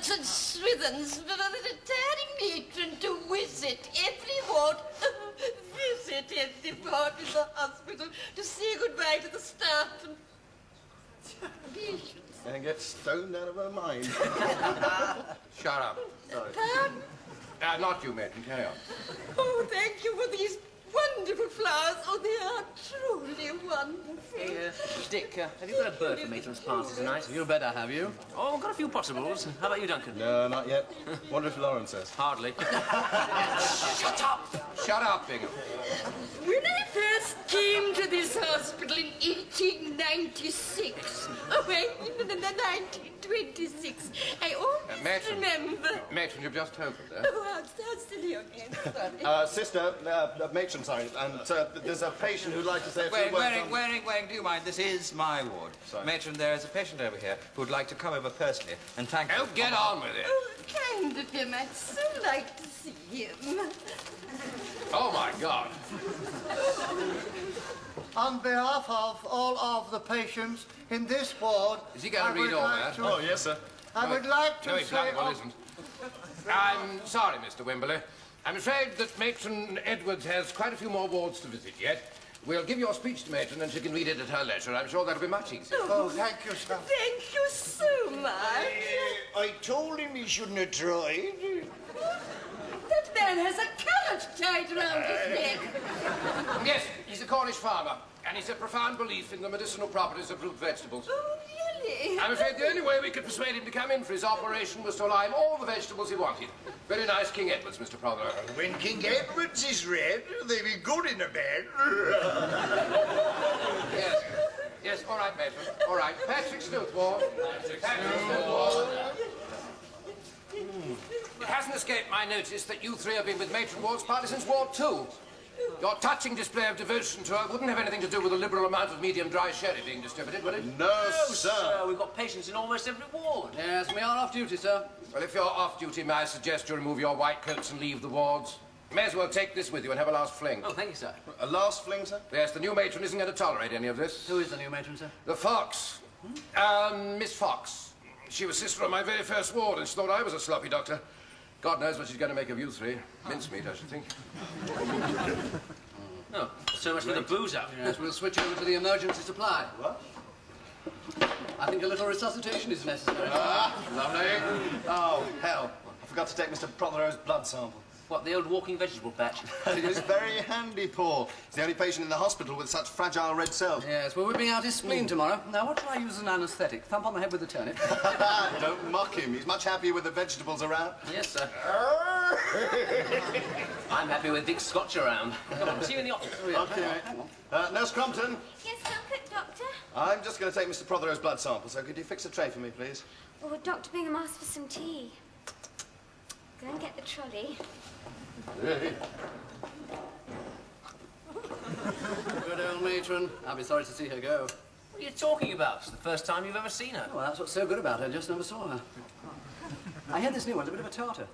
St. Swithin's for the retiring matron to visit every ward. Visit every ward in the hospital to say goodbye to the staff and patients. And get stoned out of her mind. Shut up. Sorry. Pardon? Not you, matron. Carry on. Oh, thank you for these wonderful flowers. Oh, they are truly wonderful. Hey, Dick, have you got a bird for matron's party tonight? You better have you. Oh, I've got a few possibles. How about you, Duncan? No, not yet. Wonder if Lawrence says. Hardly. Shut up! Shut up, Bingham. When I first came to this hospital in 1896, oh, wait, in 1926, I always matron. remember. Matron, you've just opened there. Oh, how silly again, sorry. Sister, matron, sorry, and there's a patient who'd like to say a few words. Waring, do you mind? This is my ward. Sorry. Matron, there is a patient over here who'd like to come over personally and thank you. Oh, get on with it. Oh, kind of him. I'd so like to see him. Oh, my God. On behalf of all of the patients in this ward, Is he going to read all that? Oh, yes, sir. I would like No, to he say... bloody well isn't. I'm sorry, Mr. Wimberley. I'm afraid that Matron Edwards has quite a few more wards to visit yet. We'll give your speech to Matron and she can read it at her leisure. I'm sure that'll be much easier. Oh, thank you, sir. Thank you so much. I told him he shouldn't have tried. That man has a carrot tied around his neck. Yes, he's a Cornish farmer, and he's a profound belief in the medicinal properties of root vegetables. Oh, really? I'm afraid the only way we could persuade him to come in for his operation was to allow him all the vegetables he wanted. Very nice King Edwards, Mr. Prothero. When King Edwards is red, they be good in a bed. Yes. Yes, all right, Matron. All right. Patrick Stillthwart. Patrick Stillthwart. It hasn't escaped my notice that you three have been with Matron Ward's party since Ward 2. Your touching display of devotion to her wouldn't have anything to do with a liberal amount of medium dry sherry being distributed, would it? No, sir. We've got patients in almost every ward. Yes, we are off duty, sir. Well, if you're off duty, may I suggest you remove your white coats and leave the wards? You may as well take this with you and have a last fling. Oh, thank you, sir. A last fling, sir? Yes, the new matron isn't going to tolerate any of this. Who is the new matron, sir? The Fox. Miss Fox. She was sister on my very first ward and she thought I was a sloppy doctor. God knows what she's going to make of you three. Mincemeat, I should think. Oh, so much for the booze up. Yes, we'll switch over to the emergency supply. What? I think a little resuscitation is necessary. Lovely. Oh, hell. I forgot to take Mr. Prothero's blood sample. What, the old walking vegetable patch? It is very handy, Paul. He's the only patient in the hospital with such fragile red cells. Yes, we're whipping out his spleen tomorrow. Now, what shall I use as an anaesthetic? Thump on the head with a turnip? Don't mock him. He's much happier with the vegetables around. Yes, sir. I'm happy with Dick Scotch around. Come on, see you in the office. Oh, yeah. Okay. Nurse Crompton, Yes, Duncan, Doctor? I'm just going to take Mr. Prothero's blood sample, so could you fix a tray for me, please? Oh, Dr. Bingham asked for some tea. Go and get the trolley. Hey. Good old matron. I'll be sorry to see her go. What are you talking about? It's the first time you've ever seen her. Oh, well, that's what's so good about her. Just never saw her. I hear this new one's a bit of a tartar.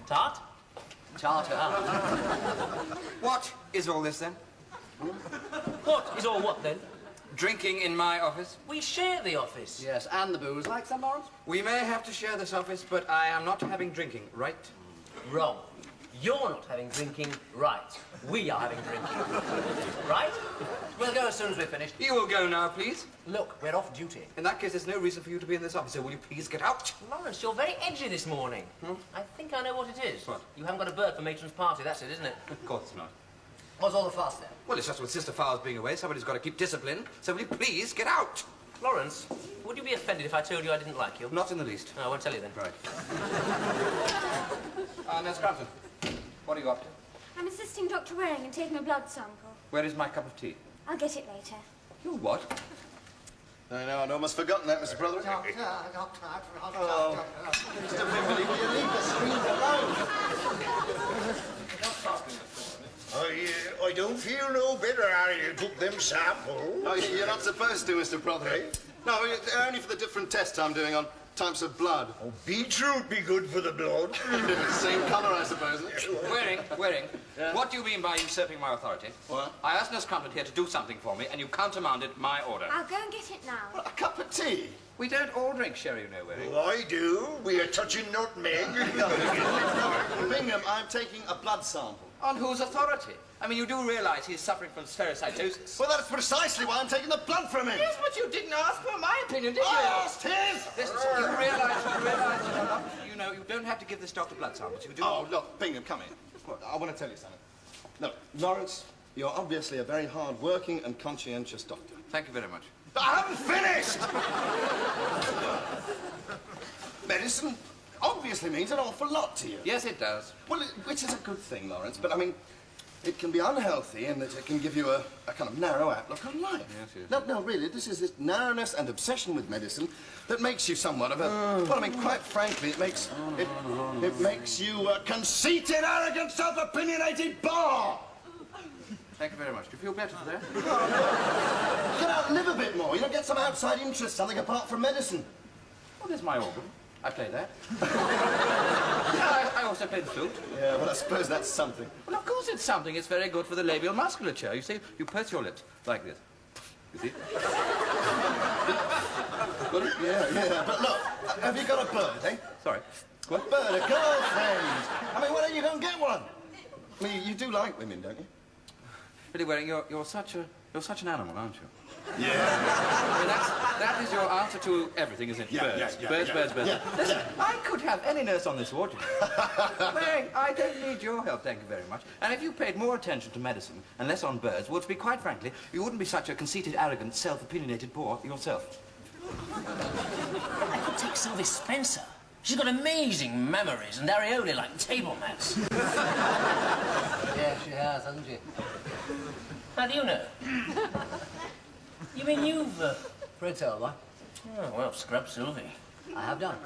Tart? Tartar. What is all this, then? What is all what, then? Drinking in my office? We share the office. Yes, and the booze. Like some, Lawrence? We may have to share this office, but I am not having drinking, right? Wrong. You're not having drinking, right. We are having drinking. Right? We'll go as soon as we're finished. You will go now, please. Look, we're off duty. In that case, there's no reason for you to be in this office, so will you please get out? Lawrence, you're very edgy this morning. I think I know what it is. What? You haven't got a bird for matron's party, that's it, isn't it? Of course it's not. What's all the fuss, then? Well, it's just with Sister Fowles being away, somebody's got to keep discipline, so will you please get out? Lawrence, would you be offended if I told you I didn't like you? Not in the least. No, I won't tell you then. Right. Nurse Crompton, what are you up to? I'm assisting Dr. Waring in taking a blood sample. Where is my cup of tea? I'll get it later. You what? I know, I'd almost forgotten that, Mr. Prothero. Doctor. Oh. Mr. Wimberley, will you leave the screen alone? I don't feel no better how you took them samples. Oh, you're not supposed to, Mr. Prothero. No, only for the different tests I'm doing on types of blood. Oh, beetroot be good for the blood. Same colour, I suppose. Waring, what do you mean by usurping my authority? What? I asked Nurse Crompton here to do something for me, and you countermanded my order. I'll go and get it now. A cup of tea? We don't all drink sherry, you know, Wary. Oh, I do. We are touching nutmeg. Bingham, I'm taking a blood sample. On whose authority? I mean, you do realise he's suffering from spherocytosis. Well, that's precisely why I'm taking the blood from him. Yes, but you didn't ask for my opinion, did you? I asked his! Listen, you realise, you know, you don't have to give this doctor blood samples. You do. Oh, look, Bingham, come here. Look, I want to tell you something. Look, Lawrence, you're obviously a very hard-working and conscientious doctor. Thank you very much. But I haven't finished! Medicine obviously means an awful lot to you. Yes, it does. Well, which is a good thing, Lawrence, but I mean, it can be unhealthy in that it can give you a kind of narrow outlook on life. Yes, yes. No, really, this is this narrowness and obsession with medicine that makes you somewhat of a... Well, I mean, quite frankly, it makes you a conceited, arrogant, self-opinionated bore! Thank you very much. Do you feel better for that? Get out and live a bit more, you know, get some outside interest, something apart from medicine. Well, there's my organ. I play that. Yeah, I also play the flute. Yeah, well, I suppose that's something. Well, of course it's something. It's very good for the labial musculature. You see, you purse your lips like this. You see? Yeah, but look, have you got a bird, eh? Sorry. What? A bird, a girlfriend. I mean, why don't you go and get one? I mean, you do like women, don't you? Really, Waring, you're such an animal, aren't you? Yeah. I mean, that is your answer to everything, isn't it? Birds. Birds. Listen, I could have any nurse on this ward. Waring, I don't need your help, thank you very much. And if you paid more attention to medicine and less on birds, well, to be quite frankly, you wouldn't be such a conceited, arrogant, self-opinionated bore yourself. I could take Sylvie Spencer. She's got amazing memories and areolae like table mats. Yeah, she has, hasn't she? How do you know? You mean you've... Pray tell, what? Oh, well, scrub Sylvie. I have done.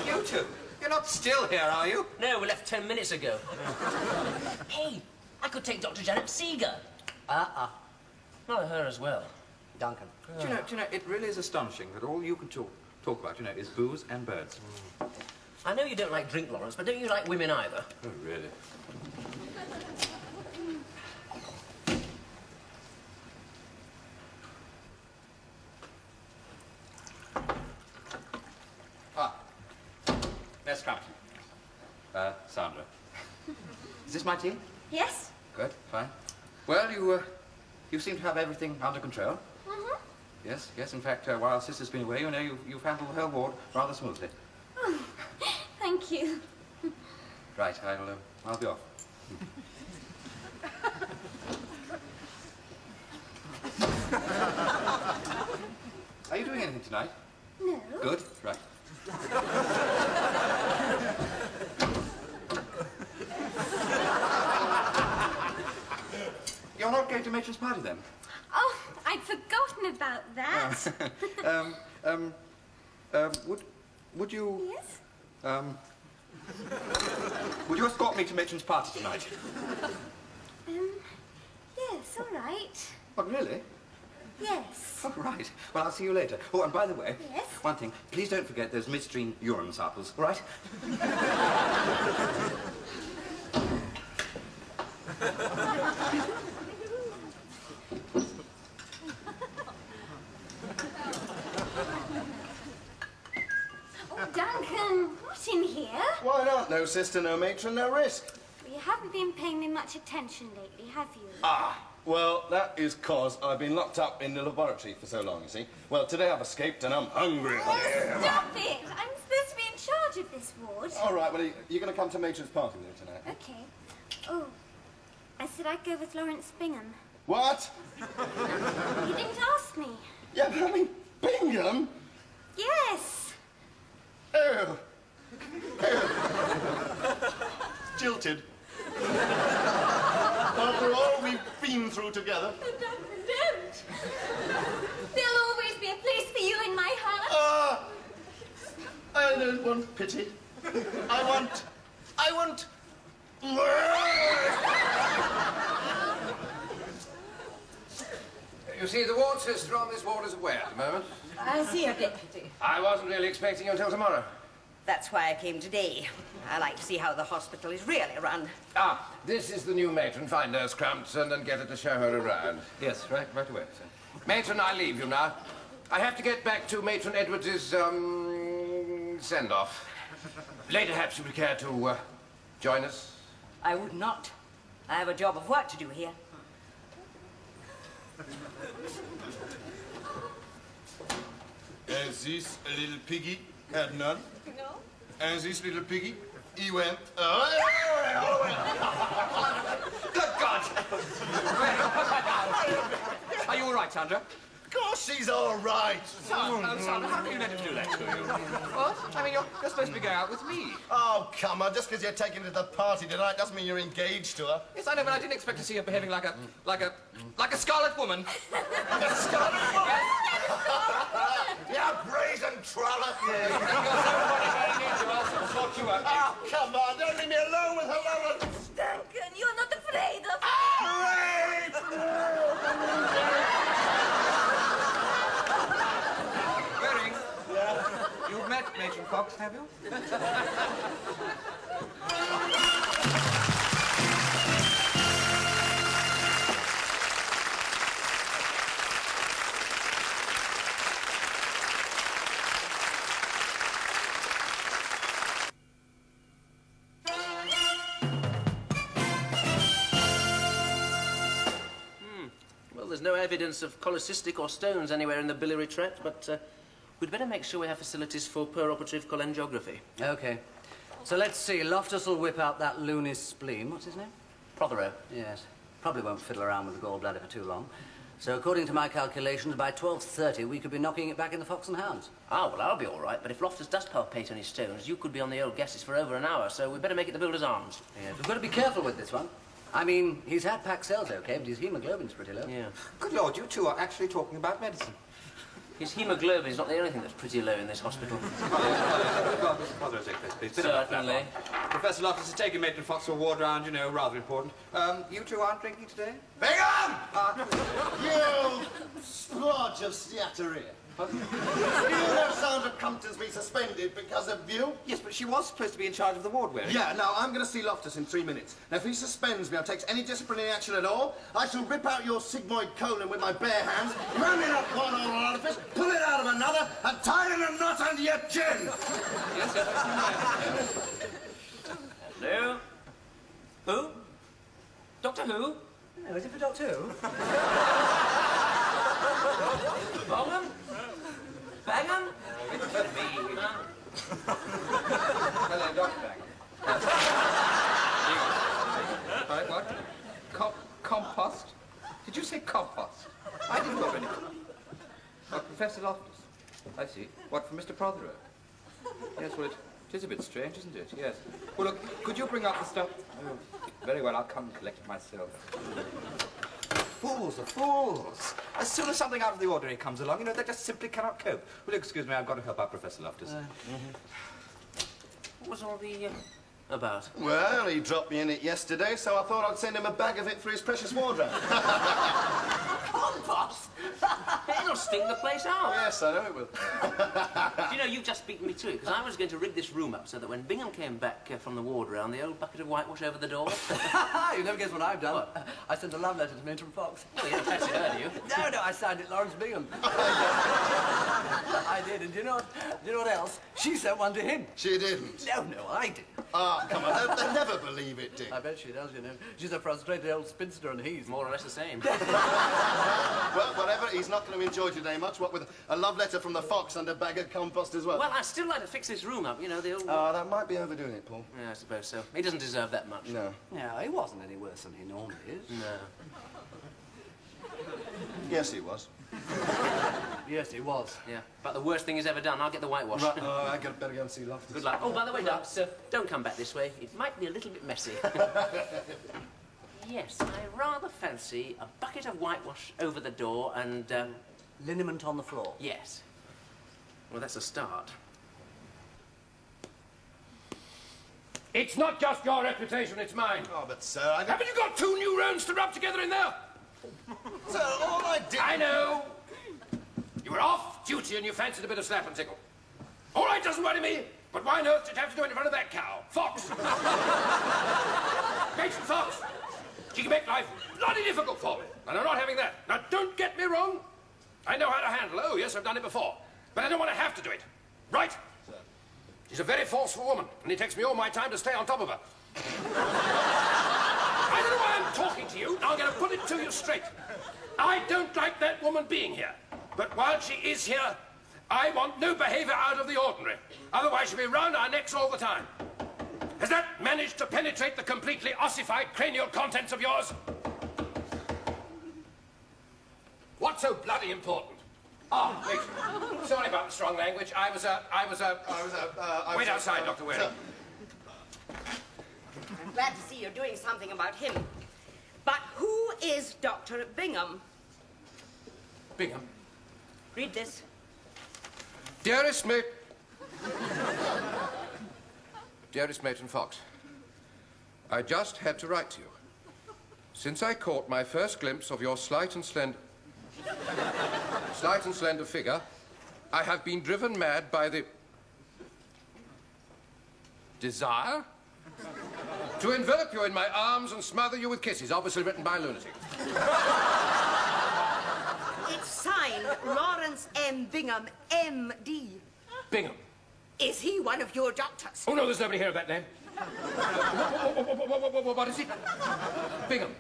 You two, you're not still here, are you? No, we left 10 minutes ago. Hey, I could take Dr. Janet Seeger. Not her as well. Duncan. Do you know, it really is astonishing that all you can talk about, you know, is booze and birds. I know you don't like drink, Lawrence, but don't you like women either? Oh, really? Miss Crampton. Sandra. Is this my tea? Yes? Good, fine. Well, you seem to have everything under control. Mm-hmm. Yes, in fact, while Sister's been away, you know, you've handled the whole ward rather smoothly. Oh, thank you. Right, I'll be off. Are you doing anything tonight? No. Good, right. You're not going to Matron's party, then? Oh, I'd forgotten about that. Would you... Yes? Would you escort me to Matron's party tonight? Yes, all right. Oh, really? Yes. Oh, right. Well, I'll see you later. Oh, and by the way... Yes? One thing. Please don't forget those midstream urine samples, all right? Oh, Duncan, what's in here? Why not? No sister, no matron, no risk. You haven't been paying me much attention lately, have you? Well, that is 'cause I've been locked up in the laboratory for so long, you see. Well, today I've escaped and I'm hungry. Oh, stop it! I'm supposed to be in charge of this ward. All right, well, you're going to come to matron's party with me tonight? Okay. Oh, I said I'd go with Lawrence Bingham. What? You didn't ask me. Yeah, but I mean, Bingham? Yes. Oh. Jilted. After all we've been through together. Don't. There'll always be a place for you in my heart. I don't want pity. I want... You see, the ward sister on this ward is away at the moment. I see you, Deputy. I wasn't really expecting you until tomorrow. That's why I came today. I like to see how the hospital is really run. This is the new matron. Find Nurse Crampton and get her to show her around. Yes, right away, sir. Matron, I leave you now. I have to get back to Matron Edwards's, send-off. Later, perhaps you would care to, join us? I would not. I have a job of work to do here. This little piggy had none. No? And this little piggy, he went. Good God! Are you all right, Sandra? Of course she's all right. Sandra, how can you let him do that to you? What? I mean, you're supposed to be going out with me. Oh, come on. Just because you're taken to the party tonight doesn't mean you're engaged to her. Yes, I know, but I didn't expect to see her behaving like a scarlet woman. A scarlet woman? You brazen troller. You're so funny, I need you. I'll sort you out. Oh, come on. Don't leave me alone with her, Lola. Duncan, you're not afraid of... Waring. Yeah? You've met Matron Fox, have you? Well, there's no evidence of cholecystic or stones anywhere in the biliary tract, but we'd better make sure we have facilities for per-operative cholangiography. OK. So let's see. Loftus will whip out that loony spleen. What's his name? Prothero. Yes. Probably won't fiddle around with the gallbladder for too long. So according to my calculations, by 12:30 we could be knocking it back in the Fox and Hounds. Ah, well, I'll be all right, but if Loftus does palpate any stones, you could be on the old guesses for over an hour, so we'd better make it the Builder's Arms. Yes, we've got to be careful with this one. I mean, he's had packed cells, OK, but his hemoglobin's pretty low. Yeah. Good Lord, you two are actually talking about medicine. His hemoglobin is not the only thing that's pretty low in this hospital. Well, Mr. Prothero, take this, please. Certainly. Professor Loftus is taking Matron Fox for a ward round, you know, rather important. You two aren't drinking today? Bingham! You splodge of Seatteria. You know Sandra Compton's been suspended because of you? Yes, but she was supposed to be in charge of the ward, Waring. Yeah, now I'm going to see Loftus in 3 minutes. Now, if he suspends me or takes any disciplinary action at all, I shall rip out your sigmoid colon with my bare hands, ram it up one old orifice, pull it out of another, and tie it in a knot under your chin. Yes. Hello? Who? Doctor Who? No, is it for Doctor Who? Bingham? Bingham? Hello, Dr. Bingham. Right, what? Compost? Did you say compost? I didn't already. Professor Loftus. I see. What, for Mr. Prothero? Yes, well, it is a bit strange, isn't it? Yes. Well, look, could you bring up the stuff? Oh, very well, I'll come and collect it myself. Fools are fools. As soon as something out of the ordinary comes along, you know, they just simply cannot cope. Well, excuse me, I've got to help out Professor Loftus. What was all the, about? Well, he dropped me in it yesterday, so I thought I'd send him a bag of it for his precious wardrobe. Compost? It'll stink the place out. Yes, I know it will. Do you know, you've just beaten me to it, because I was going to rig this room up so that when Bingham came back from the ward round, the old bucket of whitewash over the door. You never guess what I've done. I sent a love letter to Matron Fox. Well, you don't fancy her, do you? No, I signed it Lawrence Bingham. I did, and do you know what else? She sent one to him. She didn't? No, I did. Ah, come on, they'll never believe it, Dick. I bet she does, you know. She's a frustrated old spinster, and he's More or less the same. Well, whatever, he's not going to enjoy today much, what with a love letter from the Fox and a bag of compost as well. Well, I'd still like to fix this room up, you know, the old... Oh, that might be overdoing it, Paul. Yeah, I suppose so. He doesn't deserve that much. No. No, he wasn't any worse than he normally is. No. Yes, he was. Yes, he was. Yeah, but the worst thing he's ever done. I'll get the whitewash. Right, I better go and see Loftus. Good luck. Oh, by the way, Dux, don't come back this way. It might be a little bit messy. Yes, I rather fancy a bucket of whitewash over the door and, Liniment on the floor. Yes. Well, that's a start. It's not just your reputation, it's mine. Oh, but sir, Haven't you got 2 new rounds to rub together in there? Sir, all I did... I know. You were off duty and you fancied a bit of slap and tickle. All right, doesn't worry me, but why on earth did you have to do it in front of that cow? Fox! Matron Fox! She can make life bloody difficult for me, and I'm not having that. Now, don't get me wrong. I know how to handle her. Oh, yes, I've done it before. But I don't want to have to do it. Right? Sir. She's a very forceful woman, and it takes me all my time to stay on top of her. I don't know why I'm talking to you. Now I'm going to put it to you straight. I don't like that woman being here. But while she is here, I want no behavior out of the ordinary. Otherwise, she'll be round our necks all the time. Has that managed to penetrate the completely ossified cranial contents of yours? What's so bloody important? Oh, wait. Sorry about the strong language. Wait outside, Dr. Waring. I'm glad to see you're doing something about him. But who is Dr. Bingham? Bingham? Read this. Dearest Matron Fox, I just had to write to you. Since I caught my first glimpse of your slight and slender figure, I have been driven mad by the desire to envelop you in my arms and smother you with kisses, obviously written by a lunatic. It's signed Lawrence M. Bingham, M.D. Bingham. Is he one of your doctors? Oh, no, there's nobody here of that name. What is it? Bingham.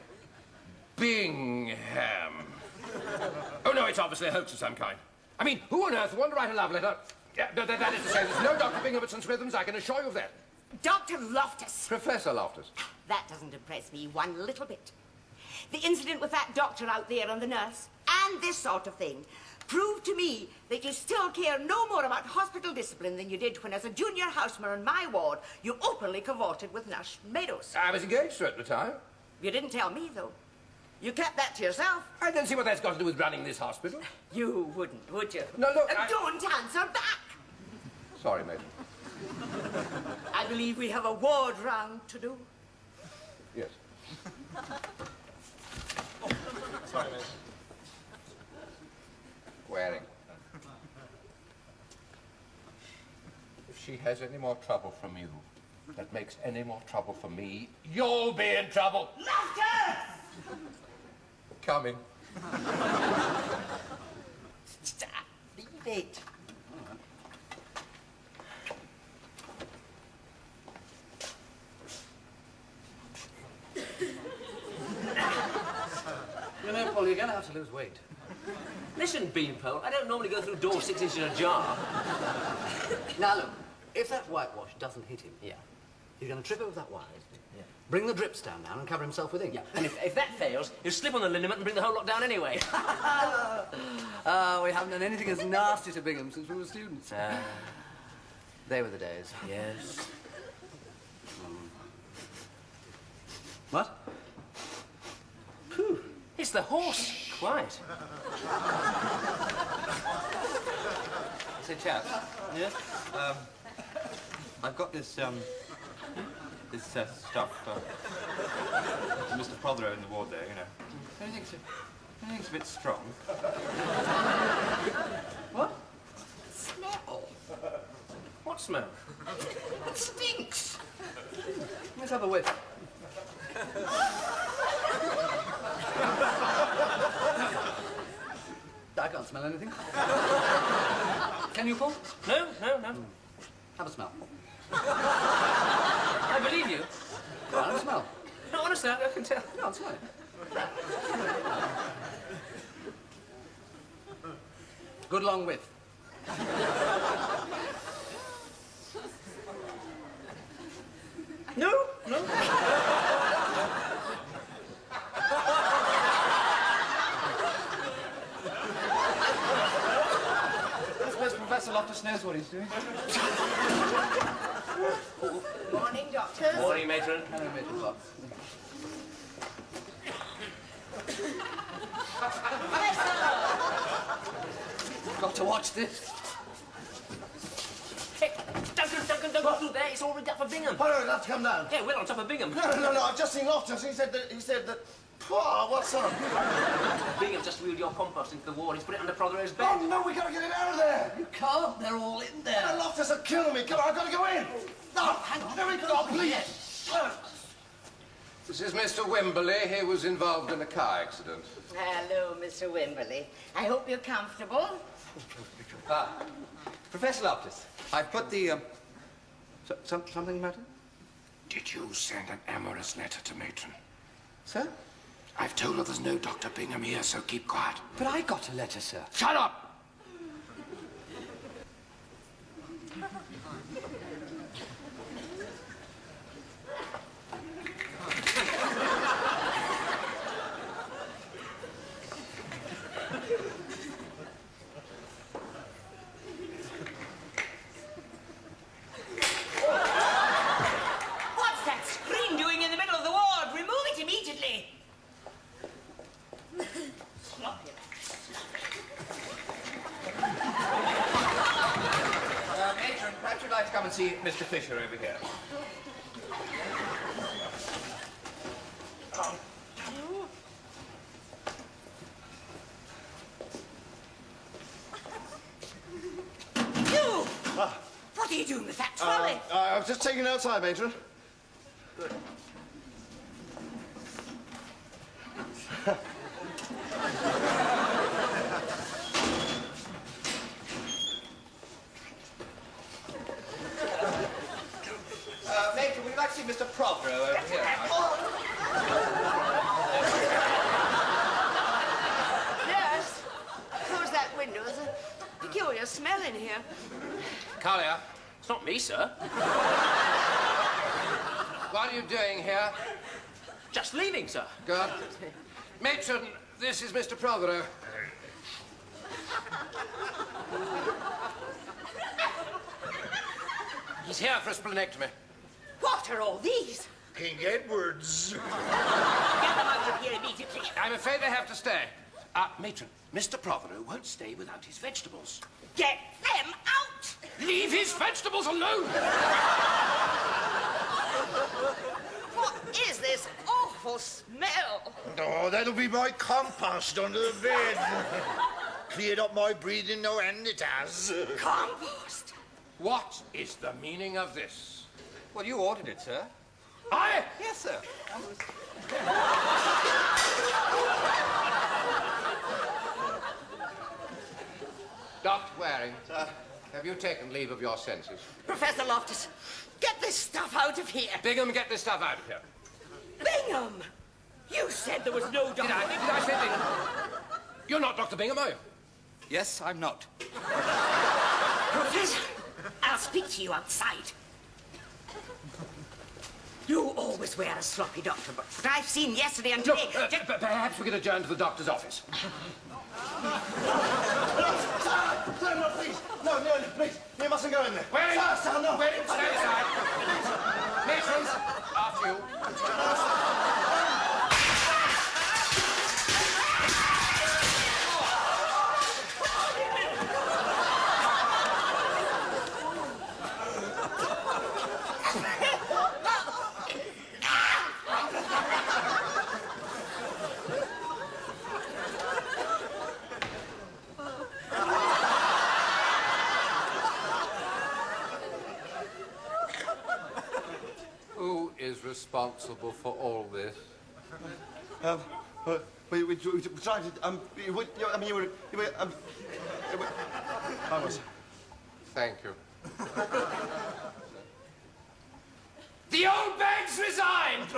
Bingham. Oh, no, it's obviously a hoax of some kind. I mean, who on earth would want to write a love letter? That is to say, there's no Dr. Bingham at St. Swithin's, I can assure you of that. Dr. Loftus. Professor Loftus. That doesn't impress me one little bit. The incident with that doctor out there and the nurse, and this sort of thing, proved to me that you still care no more about hospital discipline than you did when, as a junior housemaid in my ward, you openly cavorted with Nurse Meadows. I was engaged to her at the time. You didn't tell me, though. You kept that to yourself. I don't see what that's got to do with running this hospital. You wouldn't, would you? No, look, Don't answer back! Sorry, Matron. I believe we have a ward round to do. Yes. Sorry, mate. Waring. If she has any more trouble from you, that makes any more trouble for me, you'll be in trouble. Loftus! Coming. Stop. Leave it. You know, Paul, you're going to have to lose weight. Listen, Beanpole, I don't normally go through doors 6 inches ajar. Now, look, if that whitewash doesn't hit him, Yeah. he's going to trip over that wire, Yeah. bring the drip stand down and cover himself with ink. Yeah, and if that fails, he'll slip on the liniment and bring the whole lot down anyway. We haven't done anything as nasty to Bingham since we were students. They were the days. Yes. What? Phew. It's the horse. Quite. Say, chaps. Yes? I've got this, stuff, Mr. Prothero in the ward there, you know. Anything's a bit strong. What? Smell. What smell? It stinks. Let's have a whiff. I can't smell anything. Can you, Paul? No. Have a smell. I believe you. Go on, have a smell. No, honestly, I can tell. Go on, smell it. Good long whiff. No. I suppose Professor Loftus knows what he's doing. Morning, doctors. Morning, matron. Hello, Matron Fox. Got to watch this. Hey, Duncan, don't go through there. It's all rigged up for Bingham. Oh, no, he'll have to come down. Yeah, we're on top of Bingham. No, I've just seen Loftus. He said that... Oh, what's up? Bingham just wheeled your compost into the ward. He's put it under Prothero's bed. Oh, no, we gotta get it out of there. You can't. They're all in there. The Loftus are killing me. Come on, I've got to go in. No, hang on. There we go, please. This is Mr. Wimberley. He was involved in a car accident. Hello, Mr. Wimberley. I hope you're comfortable. Professor Loftus, I've put the, something the matter? Did you send an amorous letter to matron? Sir? I've told her there's no Dr. Bingham here, so keep quiet. But I got a letter, sir. Shut up! What's that screen doing in the middle of the ward? Remove it immediately. Sloppy. Matron, perhaps you'd like to come and see Mr. Fisher over here. You! What are you doing with that trolley? I was just taking it outside, matron. Good. Matron, would you like to see Mr. Prothero over here? Yes. Close that window. There's a peculiar smell in here. Carlia, it's not me, sir. What are you doing here? Just leaving, sir. Good. Matron, this is Mr. Prothero. He's here for a splenectomy. What are all these? King Edward's. Get them out of here immediately. I'm afraid they have to stay. Matron, Mr. Prothero won't stay without his vegetables. Get them out! Leave his vegetables alone! What is this awful smell? Oh, that'll be my compost under the bed. Cleared up my breathing, no end it has. Compost. What is the meaning of this? Well, you ordered it, sir. I? Yes, sir. Dr. Waring, have you taken leave of your senses? Professor Loftus, get this stuff out of here. Bingham, get this stuff out of here. Bingham! You said there was no doctor. Did I say Bingham? You're not Dr. Bingham, are you? Yes, I'm not. Professor, I'll speak to you outside. You always wear a sloppy doctor, but what I've seen yesterday and today... Perhaps we could adjourn to the doctor's office. Sir, no, please. No, please. You mustn't go in there. Waring! Sir, no. Waring, stand aside. Matrons, after you. Who is responsible for all this? We tried to, you were, I was. Thank you. The old bag's resigned!